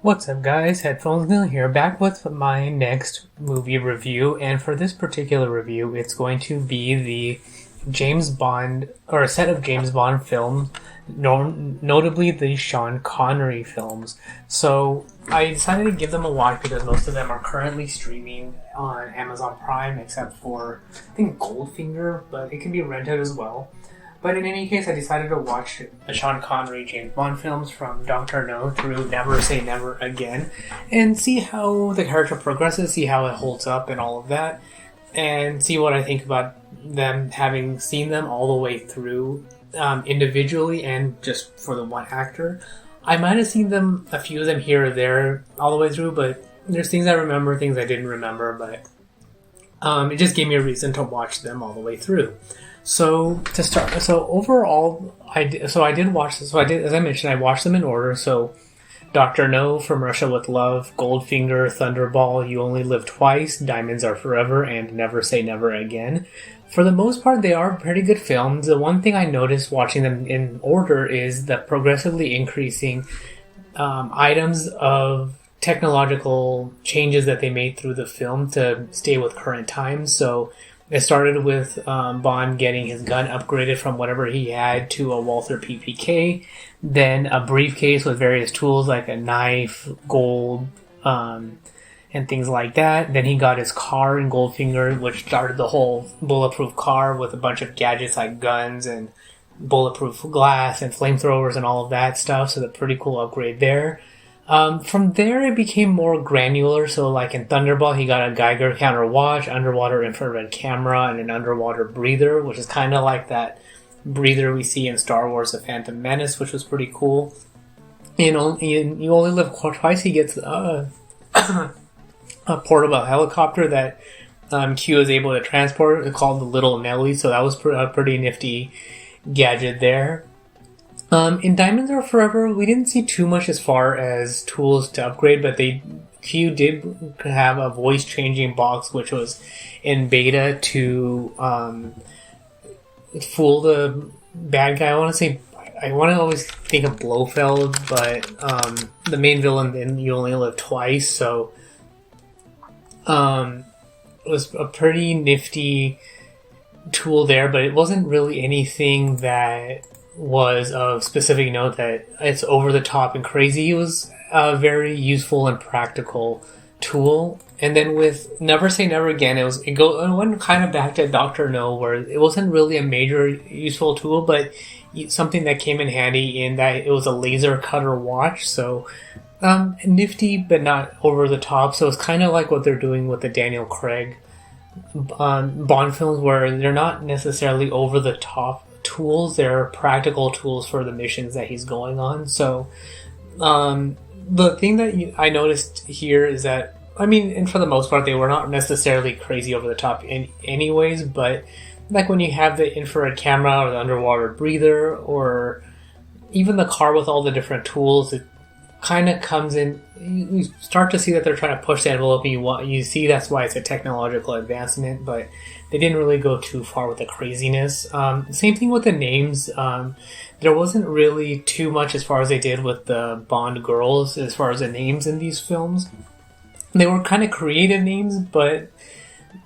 What's up, guys? Headphones Neil here, back with my next movie review, and for this particular review, it's going to be the James Bond, or a set of James Bond films, notably the Sean Connery films. So I decided to give them a watch because most of them are currently streaming on Amazon Prime, except for, I think, Goldfinger, but it can be rented as well. But in any case, I decided to watch the Sean Connery James Bond films from Dr. No through Never Say Never Again and see how the character progresses, see how it holds up and all of that, and see what I think about them having seen them all the way through individually and just for the one actor. I might have seen them, a few of them here or there all the way through, but there's things I remember, things I didn't remember, but it just gave me a reason to watch them all the way through. So to start, overall, I did watch this. So I did, as I mentioned, I watched them in order. So Dr. No, From Russia with Love, Goldfinger, Thunderball, You Only Live Twice, Diamonds Are Forever, and Never Say Never Again. For the most part, they are pretty good films. The one thing I noticed watching them in order is the progressively increasing items of technological changes that they made through the film to stay with current times. So it started with Bond getting his gun upgraded from whatever he had to a Walther PPK, then a briefcase with various tools like a knife, gold, and things like that. Then he got his car in Goldfinger, which started the whole bulletproof car with a bunch of gadgets like guns and bulletproof glass and flamethrowers and all of that stuff, so the pretty cool upgrade there. From there, it became more granular. So, like in Thunderball, he got a Geiger counter watch, underwater infrared camera, and an underwater breather, which is kind of like that breather we see in Star Wars: The Phantom Menace, which was pretty cool. You Only Live Twice, he gets a portable helicopter that Q is able to transport. It's called the Little Nelly, so that was a pretty nifty gadget there. In Diamonds Are Forever, we didn't see too much as far as tools to upgrade, but Q did have a voice-changing box, which was in beta to fool the bad guy. I want to always think of Blofeld, but the main villain in You Only Live Twice, so it was a pretty nifty tool there, but it wasn't really anything that was of specific note that it's over the top and crazy. It was a very useful and practical tool. And then with Never Say Never Again, it went kind of back to Dr. No, where it wasn't really a major useful tool, but something that came in handy in that it was a laser cutter watch. So nifty, but not over the top. So it's kind of like what they're doing with the Daniel Craig Bond films, where they're not necessarily over the top tools, they're practical tools for the missions that he's going on. So the thing that I noticed here is that, and for the most part, they were not necessarily crazy over the top anyways, but like when you have the infrared camera or the underwater breather or even the car with all the different tools, it kind of comes in, you start to see that they're trying to push the envelope, and you see that's why it's a technological advancement, but they didn't really go too far with the craziness. Same thing with the names. There wasn't really too much as far as they did with the Bond girls as far as the names in these films. They were kind of creative names, but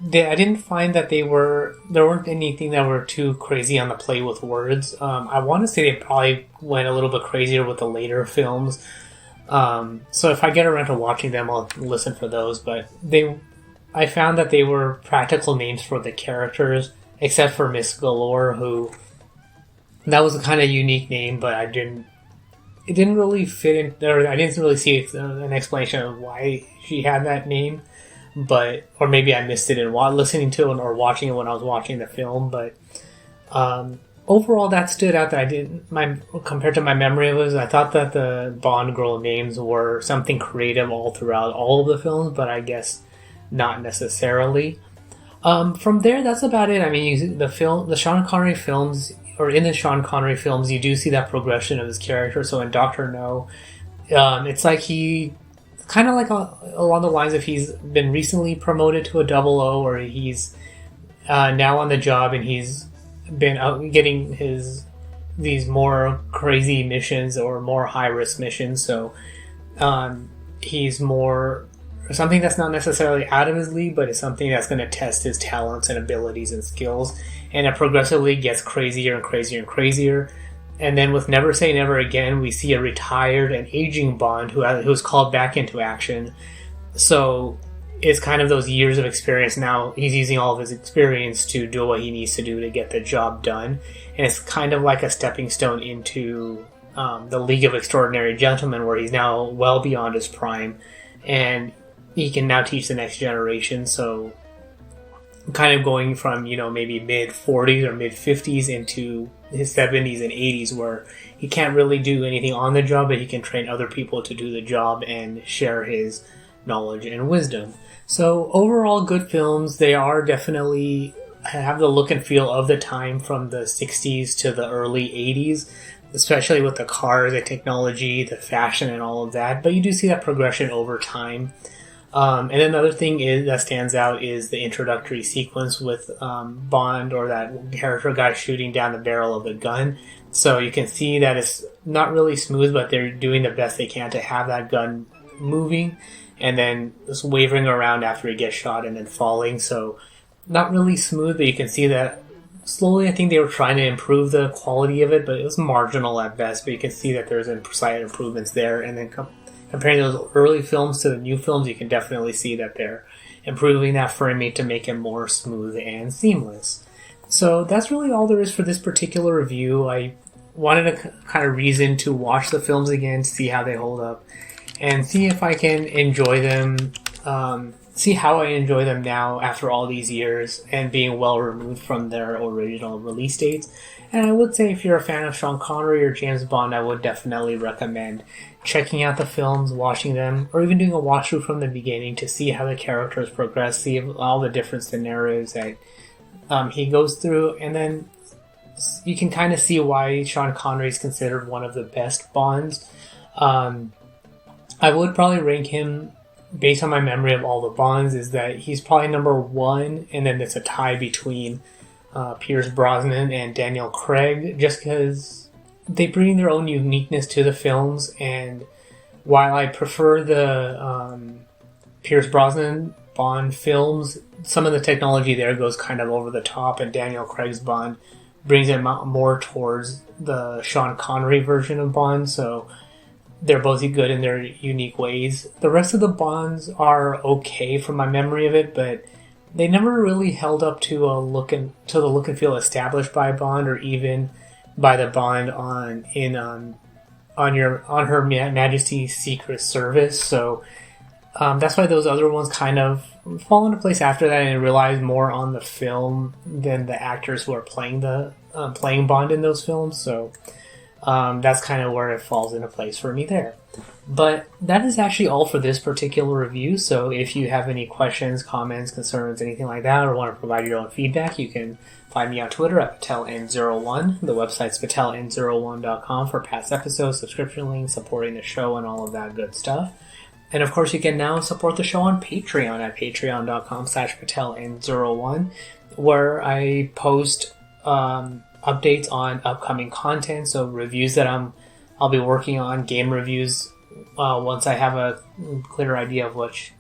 I didn't find that there weren't anything that were too crazy on the play with words. I want to say they probably went a little bit crazier with the later films. So if I get around to watching them, I'll listen for those, but I found that they were practical names for the characters, except for Miss Galore, who, that was a kind of unique name, but it didn't really fit in, or I didn't really see an explanation of why she had that name, or maybe I missed it in listening to it or watching it when I was watching the film, but overall that stood out that compared to my memory of it, I thought that the Bond girl names were something creative all throughout all of the films, but I guess not necessarily. From there, that's about it. The Sean Connery films, or in the Sean Connery films, you do see that progression of his character. So in Dr. No, it's like he kind of like along the lines of he's been recently promoted to a 00, or he's now on the job and he's been out getting these more crazy missions or more high risk missions. So he's more something that's not necessarily out of his league, but it's something that's going to test his talents and abilities and skills. And it progressively gets crazier and crazier and crazier. And then with Never Say Never Again, we see a retired and aging Bond who's called back into action. So it's kind of those years of experience now. He's using all of his experience to do what he needs to do to get the job done. And it's kind of like a stepping stone into the League of Extraordinary Gentlemen, where he's now well beyond his prime. And he can now teach the next generation. So kind of going from, maybe mid-40s or mid-50s into his 70s and 80s, where he can't really do anything on the job, but he can train other people to do the job and share his knowledge and wisdom. So overall, good films. They are definitely have the look and feel of the time from the 60s to the early 80s, especially with the cars, the technology, the fashion, and all of that. But you do see that progression over time. And another thing that stands out is the introductory sequence with Bond, or that character guy shooting down the barrel of the gun. So you can see that it's not really smooth, but they're doing the best they can to have that gun moving and then just wavering around after he gets shot and then falling. So not really smooth, but you can see that slowly. I think they were trying to improve the quality of it, but it was marginal at best. But you can see that there's slight improvements there. And then comparing those early films to the new films, you can definitely see that they're improving that framing to make it more smooth and seamless. So that's really all there is for this particular review. I wanted a kind of reason to watch the films again, see how they hold up, and see if I can enjoy them, see how I enjoy them now after all these years and being well removed from their original release dates. And I would say if you're a fan of Sean Connery or James Bond, I would definitely recommend checking out the films, watching them, or even doing a watch through from the beginning to see how the characters progress, see all the different scenarios that he goes through, and then you can kind of see why Sean Connery is considered one of the best Bonds. I would probably rank him, based on my memory of all the Bonds, is that he's probably number one, and then it's a tie between Pierce Brosnan and Daniel Craig, just because they bring their own uniqueness to the films. And while I prefer the Pierce Brosnan Bond films, some of the technology there goes kind of over the top, and Daniel Craig's Bond brings it more towards the Sean Connery version of Bond. So they're both good in their unique ways. The rest of the Bonds are okay from my memory of it, but they never really held up to the look and feel established by Bond, or even by the Bond on Her Majesty's Secret Service. So that's why those other ones kind of fall into place after that, and relies more on the film than the actors who are playing Bond in those films. So that's kind of where it falls into place for me there. But that is actually all for this particular review. So if you have any questions, comments, concerns, anything like that, or want to provide your own feedback, you can find me on Twitter at PatelN01. The website's PatelN01.com for past episodes, subscription links, supporting the show, and all of that good stuff. And of course, you can now support the show on Patreon at patreon.com/PatelN01, where I post updates on upcoming content, so reviews that I'll be working on, game reviews, once I have a clear idea of which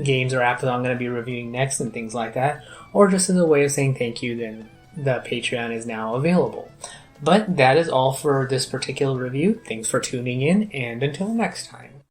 games or apps I'm going to be reviewing next and things like that, or just as a way of saying thank you, then the Patreon is now available. But that is all for this particular review. Thanks for tuning in, and until next time.